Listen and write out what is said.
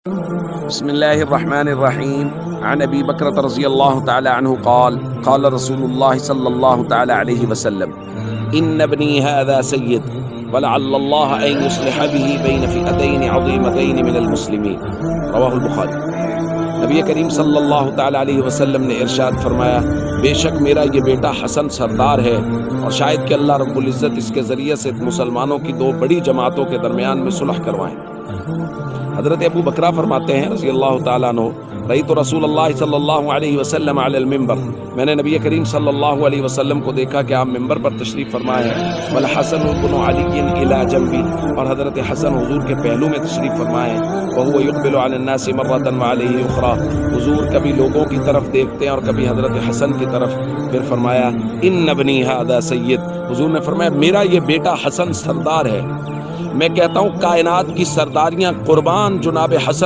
بسم الله الرحمن الرحيم. عن أبي بكرة رضي الله تعالى عنه قال قال رسول الله صلى الله تعالى عليه وسلم إن ابني هذا سيد ولعل الله أن يصلح به بين فئتين عظيمتين من المسلمين. رواہ البخاری۔ نبی کریم صلی اللہ تعالیٰ علیہ وسلم نے ارشاد فرمایا، بے شک میرا یہ بیٹا حسن سردار ہے، اور شاید کہ اللہ رب العزت اس کے ذریعے سے مسلمانوں کی دو بڑی جماعتوں کے درمیان میں صلح کروائیں۔ حضرت ابو بکرہ فرماتے ہیں رضی اللہ تعالیٰ عنہ، رأیت رسول اللہ صلی اللہ علیہ وسلم علی المنبر، میں نے نبی کریم صلی اللہ علیہ وسلم کو دیکھا کہ آپ ممبر پر تشریف فرمائے ہیں، والحسن بن علی الی جنبی، اور حضرت حسن حضور کے پہلو میں تشریف فرمائے ہیں، وهو يقبل على الناس مرة وعليه أخرى، حضور کبھی لوگوں کی طرف دیکھتے ہیں اور کبھی حضرت حسن کی طرف۔ پھر فرمایا ان ابنی هذا سید، حضور نے فرمایا میرا یہ بیٹا حسن سردار ہے، میں کہتا ہوں کائنات کی سرداریاں قربان جناب حسن